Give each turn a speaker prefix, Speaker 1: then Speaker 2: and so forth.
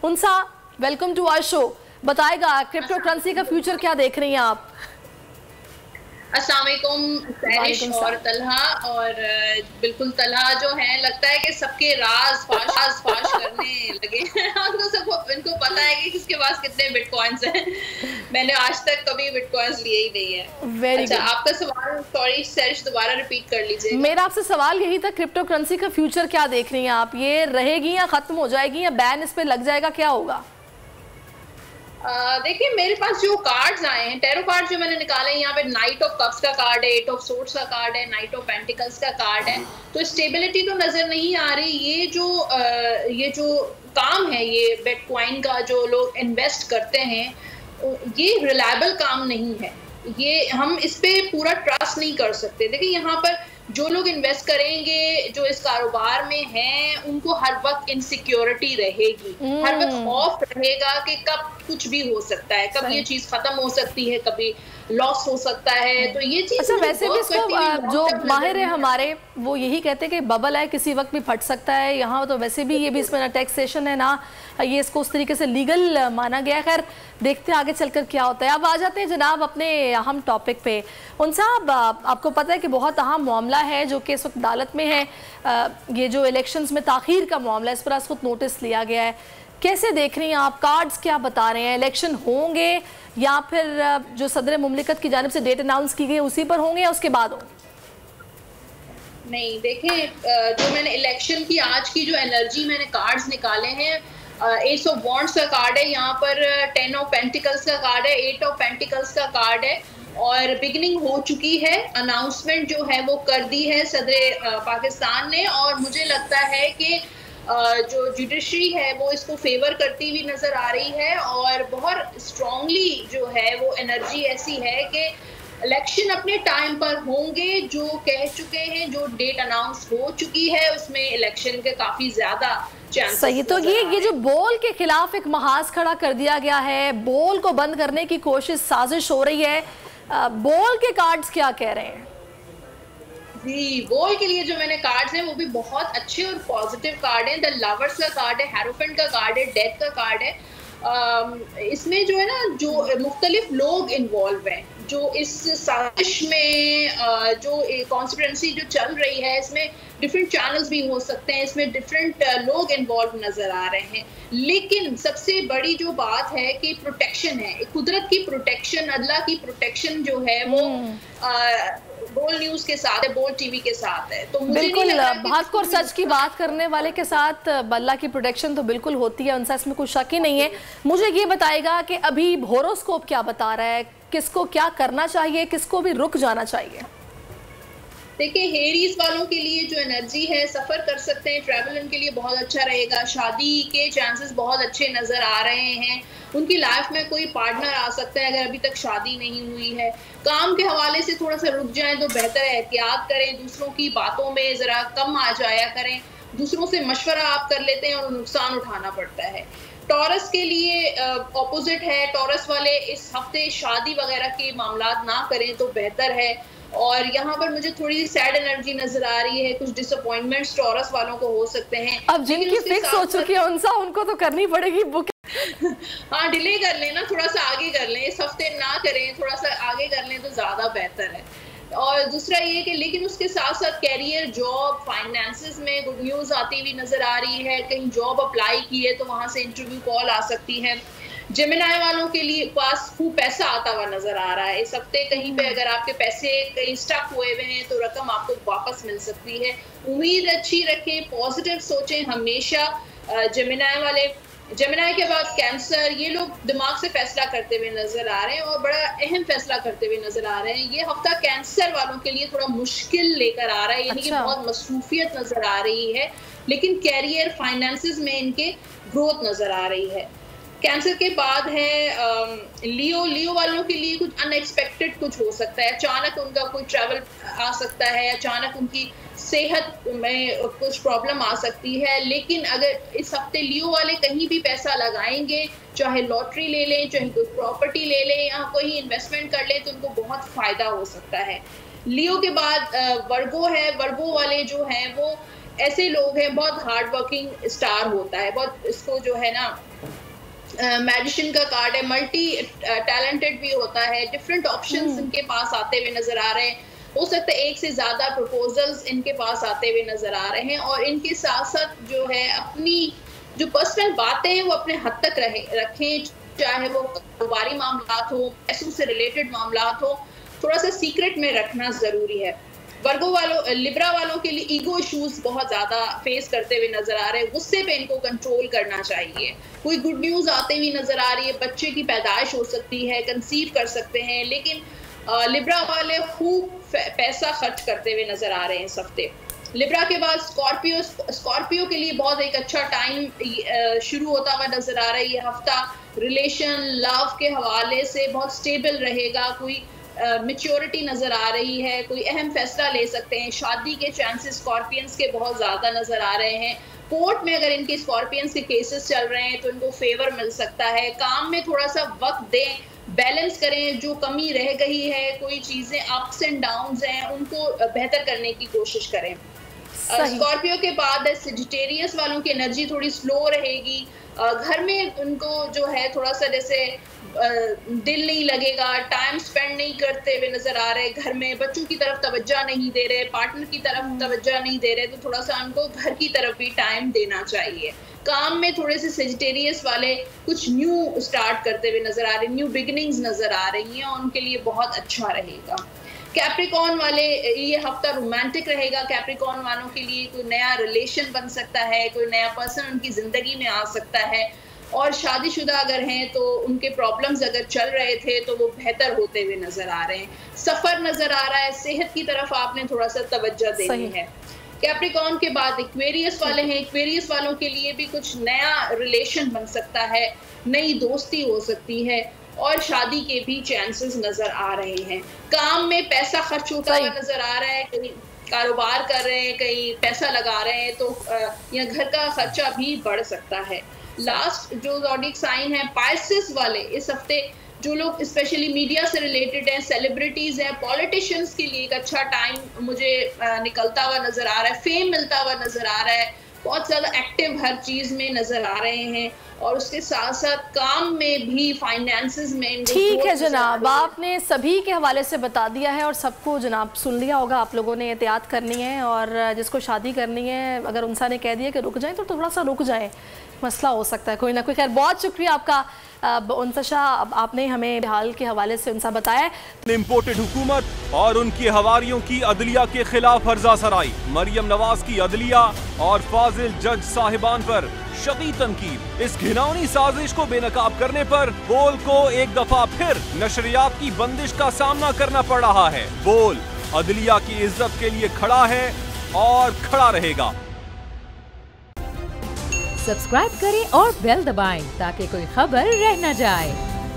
Speaker 1: उनसा welcome to our show. बताएगा crypto currency का future क्या देख रही हैं आप?
Speaker 2: अस्सलाम वालेकुम सैनिश और तलहा। और बिल्कुल तलहा जो है लगता है कि सबके राज फाश करने लगे तो सबको इनको पता है कि किसके पास कितने बिटकॉइंस हैं। मैंने आज तक कभी बिटकॉइंस लिए ही नहीं है। अच्छा, आपका सवाल सॉरी सैनिश दोबारा रिपीट कर लीजिए।
Speaker 1: मेरा आपसे सवाल यही था, क्रिप्टो करेंसी का फ्यूचर क्या देख रही हैं आप? ये रहेगी या खत्म हो जाएगी या बैन इस पे लग जाएगा, क्या होगा?
Speaker 2: देखिए, मेरे पास जो कार्ड्स आए हैं, टैरो कार्ड जो मैंने निकाले हैं, यहाँ पे नाइट ऑफ कप्स का कार्ड है, एट ऑफ सोर्ड्स का कार्ड है, नाइट ऑफ पेंटिकल्स का कार्ड है। तो स्टेबिलिटी तो नजर नहीं आ रही। ये जो काम है, ये बिटकॉइन का जो लोग इन्वेस्ट करते हैं, ये रिलायबल काम नहीं है। ये हम इस पे पूरा ट्रस्ट नहीं कर सकते। देखिए, यहाँ पर जो लोग इन्वेस्ट करेंगे, जो इस कारोबार में हैं, उनको हर वक्त इनसिक्योरिटी रहेगी, हर वक्त खौफ रहेगा कि कब कुछ भी हो सकता है, कब ये चीज खत्म हो सकती है, कभी लॉस हो सकता है। तो ये चीज
Speaker 1: अच्छा, वैसे भी इसको जो माहिर है हमारे वो यही कहते हैं कि बबल है, किसी वक्त भी फट सकता है। यहाँ तो वैसे भी ये भी इसमें ना टैक्सेशन है ना ये इसको उस तरीके से लीगल माना गया है। खैर, देखते हैं आगे चलकर क्या होता है। अब आ जाते हैं जनाब अपने अहम टॉपिक पे। उन साहब, आपको पता है कि बहुत अहम मामला है जो कि इस वक्त अदालत में है। ये जो इलेक्शंस में ताखीर का मामला है, इस पर आज खुद नोटिस लिया गया है। कैसे देख रही हैं आप? कार्ड्स क्या बता रहे हैं? इलेक्शन होंगे या फिर जो सदर मुमलिकत की जानिब से डेट अनाउंस की गई उसी पर होंगे या उसके बाद होंगे?
Speaker 2: नहीं, देखें, जो मैंने इलेक्शन की आज की जो एनर्जी मैंने कार्ड्स निकाले हैं, एस ऑफ वॉन्ड्स का कार्ड है, यहाँ पर 10 ऑफ पेंटिकल्स का कार्ड है, 8 ऑफ पेंटिकल्स का कार्ड है। और बिगिनिंग हो चुकी है, अनाउंसमेंट जो है वो कर दी है सदर पाकिस्तान ने। और मुझे लगता है कि जो जुडिशरी है वो इसको फेवर करती हुई नजर आ रही है। और बहुत स्ट्रांगली जो है वो एनर्जी ऐसी है कि इलेक्शन अपने टाइम पर होंगे। जो कह चुके हैं, जो डेट अनाउंस हो चुकी है, उसमें इलेक्शन के काफी ज्यादा चांसेस।
Speaker 1: सही। तो ये जो बोल के खिलाफ एक महाज खड़ा कर दिया गया है, बोल को बंद करने की कोशिश, साजिश हो रही है। बोल के कार्ड्स क्या कह रहे हैं?
Speaker 2: जी, बोल के लिए जो मैंने कार्ड्स हैं वो भी बहुत अच्छे और पॉजिटिव कार्ड हैं। द लवर्स का कार्ड है, हेरोफेंट का कार्ड है, डेथ का कार्ड है। इसमें जो है ना, जो मुख्तलिफ लोग इन्वॉल्व हैं, जो इस साजिश में जो कॉन्स्पिरेसी जो चल रही है, इसमें डिफरेंट चैनल्स भी हो सकते हैं, इसमें डिफरेंट लोग इन्वॉल्व नजर आ रहे हैं। लेकिन सबसे बड़ी जो बात है कि प्रोटेक्शन है, कुदरत की प्रोटेक्शन, अल्लाह की प्रोटेक्शन जो है वो बोल न्यूज के साथ है, बोल टीवी के साथ है। तो मुझे
Speaker 1: बिल्कुल हक और सच की बात करने वाले के साथ अल्लाह की प्रोटेक्शन तो बिल्कुल होती है, उनसे इसमें कुछ शक ही नहीं है। मुझे ये बताएगा कि अभी होरोस्कोप क्या बता रहा है, किसको क्या करना चाहिए, किसको भी रुक जाना चाहिए?
Speaker 2: देखिए, हेरीज वालों के लिए जो एनर्जी है, सफर कर सकते हैं, ट्रैवल उनके लिए बहुत अच्छा रहेगा। शादी के चांसेस बहुत अच्छे नजर आ रहे हैं। उनकी लाइफ में कोई पार्टनर आ सकता है अगर अभी तक शादी नहीं हुई है। काम के हवाले से थोड़ा सा रुक जाएं तो बेहतर है। एहतियात करें, दूसरों की बातों में जरा कम आ जाया करें। दूसरों से मशवरा आप कर लेते हैं और नुकसान उठाना पड़ता है। टॉरस के लिए ऑपोजिट है। टॉरस वाले इस हफ्ते शादी वगैरह के मामला ना करें तो बेहतर है। और यहाँ पर मुझे थोड़ी सैड एनर्जी नजर आ रही है। कुछ डिसअपॉइंटमेंट्स टॉरस वालों को हो सकते हैं।
Speaker 1: अब जिनकी फिक्स हो चुकी है उनको तो करनी पड़ेगी बुक।
Speaker 2: हाँ, डिले कर लें ना, थोड़ा सा आगे कर लें, इस हफ्ते ना करें, थोड़ा सा आगे कर लें तो ज्यादा बेहतर है। और दूसरा ये कि लेकिन उसके साथ साथ कैरियर, जॉब, फाइनेंसेस में गुड न्यूज आती हुई नजर आ रही है। कहीं जॉब अप्लाई की है तो वहां से इंटरव्यू कॉल आ सकती है। जेमिनाई वालों के लिए पास खूब पैसा आता हुआ नजर आ रहा है इस हफ्ते। कहीं पे अगर आपके पैसे कहीं स्टक हुए हुए हैं तो रकम आपको वापस मिल सकती है। उम्मीद अच्छी रखें, पॉजिटिव सोचें हमेशा। जेमिनाई वाले, जेमिनाई के बाद कैंसर, ये लोग दिमाग से फैसला करते हुए नजर आ रहे हैं और बड़ा अहम फैसला करते हुए नजर आ रहे हैं। ये हफ्ता कैंसर वालों के लिए थोड़ा मुश्किल लेकर आ रहा है, यानी कि बहुत मसरूफियत नजर आ रही है, लेकिन कैरियर, फाइनेंसेस में इनके ग्रोथ नजर आ रही है। कैंसर के बाद है लियो वालों के लिए कुछ अनएक्सपेक्टेड कुछ हो सकता है। अचानक उनका कोई ट्रैवल आ सकता है, अचानक उनकी सेहत में कुछ प्रॉब्लम आ सकती है। लेकिन अगर इस हफ्ते लियो वाले कहीं भी पैसा लगाएंगे, चाहे लॉटरी ले लें, चाहे कोई प्रॉपर्टी ले लें या कोई इन्वेस्टमेंट कर लें, तो उनको बहुत फायदा हो सकता है। लियो के बाद वर्गो है। वर्गो वाले जो हैं वो ऐसे लोग हैं, बहुत हार्ड वर्किंग स्टार होता है, बहुत इसको जो है ना मैजिशियन का कार्ड है, मल्टी टैलेंटेड भी होता है, डिफरेंट ऑप्शंस इनके पास आते हुए नजर आ रहे हैं। हो सकता है एक से ज्यादा प्रपोजल्स इनके पास आते हुए नजर आ रहे हैं, और इनके साथ साथ जो है अपनी जो पर्सनल बातें हैं वो अपने हद तक रखें, चाहे वो कारोबारी मामलात हो, पैसों से रिलेटेड मामलात हो, थोड़ा सा सीक्रेट में रखना जरूरी है। वर्गो वालों, लिब्रा वालों के लिए ईगो इश्यूज बहुत ज्यादा फेस करते हुए नजर आ रहे हैं, गुस्से पे इनको कंट्रोल करना चाहिए। कोई गुड न्यूज आते हुए नजर आ रही है, बच्चे की पैदाइश हो सकती है, कंसीव कर सकते हैं, लेकिन लिब्रा वाले खूब पैसा खर्च करते हुए नजर आ रहे हैं इस हफ्ते। लिब्रा के बाद स्कॉर्पियो के लिए बहुत एक अच्छा टाइम शुरू होता हुआ नजर आ रहा है। ये हफ्ता रिलेशन, लव के हवाले से बहुत स्टेबल रहेगा। कोई मैच्योरिटी नजर आ रही है, कोई अहम फैसला ले सकते हैं। शादी के चांसेस स्कॉर्पियंस के बहुत ज्यादा नजर आ रहे हैं। कोर्ट में अगर इनके स्कॉर्पियंस के केसेस चल रहे हैं तो इनको फेवर मिल सकता है। काम में थोड़ा सा वक्त दें, बैलेंस करें, जो कमी रह गई है, कोई चीजें अप्स एंड डाउन्स हैं उनको बेहतर करने की कोशिश करें। स्कॉर्पियो के बाद सेजिटेरियस वालों की एनर्जी थोड़ी स्लो रहेगी। घर में उनको जो है थोड़ा सा जैसे दिल नहीं लगेगा, टाइम स्पेंड नहीं करते हुए नजर आ रहे, घर में बच्चों की तरफ तवज्जो नहीं दे रहे, पार्टनर की तरफ तवज्जो नहीं दे रहे, तो थोड़ा सा उनको घर की तरफ भी टाइम देना चाहिए। काम में थोड़े से सेजिटेरियस वाले कुछ न्यू स्टार्ट करते हुए नजर आ रहे, न्यू बिगिनिंग्स नजर आ रही हैं, उनके लिए बहुत अच्छा रहेगा। कैप्रिकॉर्न वाले, ये हफ्ता रोमांटिक रहेगा। कैप्रिकॉर्न वालों के लिए कोई नया रिलेशन बन सकता है, कोई नया पर्सन उनकी जिंदगी में आ सकता है, और शादीशुदा अगर हैं तो उनके प्रॉब्लम्स अगर चल रहे थे तो वो बेहतर होते हुए नजर आ रहे हैं। सफर नजर आ रहा है, सेहत की तरफ आपने थोड़ा सा तवज्जो देनी है। कैप्रिकॉर्न के बाद एक्वेरियस वाले हैं। एक्वेरियस वालों के लिए भी कुछ नया रिलेशन बन सकता है, नई दोस्ती हो सकती है, और शादी के भी चांसेस नजर आ रहे हैं। काम में पैसा खर्च होता हुआ नजर आ रहा है, कहीं कारोबार कर रहे हैं, कहीं पैसा लगा रहे हैं, तो या घर का खर्चा भी बढ़ सकता है। लास्ट जो ज़ोडिएक साइन है पाइसेस वाले, इस हफ्ते जो लोग स्पेशली मीडिया से रिलेटेड हैं, सेलिब्रिटीज हैं, पॉलिटिशियंस के लिए एक अच्छा टाइम मुझे निकलता हुआ नजर आ रहा है। फेम मिलता हुआ नजर आ रहा है, बहुत ज्यादा एक्टिव हर चीज में नजर आ रहे हैं, और उसके साथ साथ काम में भी, फाइनेंसेस में।
Speaker 1: ठीक है जनाब, आपने सभी के हवाले से बता दिया है और सबको जनाब सुन लिया होगा। आप लोगों ने एहतियात करनी है, और जिसको शादी करनी है अगर उनसा ने कह दिया कि रुक जाए तो थोड़ा सा रुक जाए, मसला हो सकता है कोई ना कोई। खैर, बहुत शुक्रिया आपका उनसा, आपने हमें हाल के हवाले से उनसा बताया।
Speaker 3: इम्पोर्टेड हुकूमत और उनकी हवारियों की अदलिया के खिलाफ हर्जा सराई, मरियम नवाज की अदलिया और फाजिल जज साहिबान पर शदीद तनकीद। इस घिनौनी साजिश को बेनकाब करने पर बोल को एक दफा फिर नशरियात की बंदिश का सामना करना पड़ रहा है। बोल अदलिया की इज्जत के लिए खड़ा है और खड़ा रहेगा।
Speaker 4: सब्सक्राइब करें और बेल दबाएं ताकि कोई खबर रह न जाए।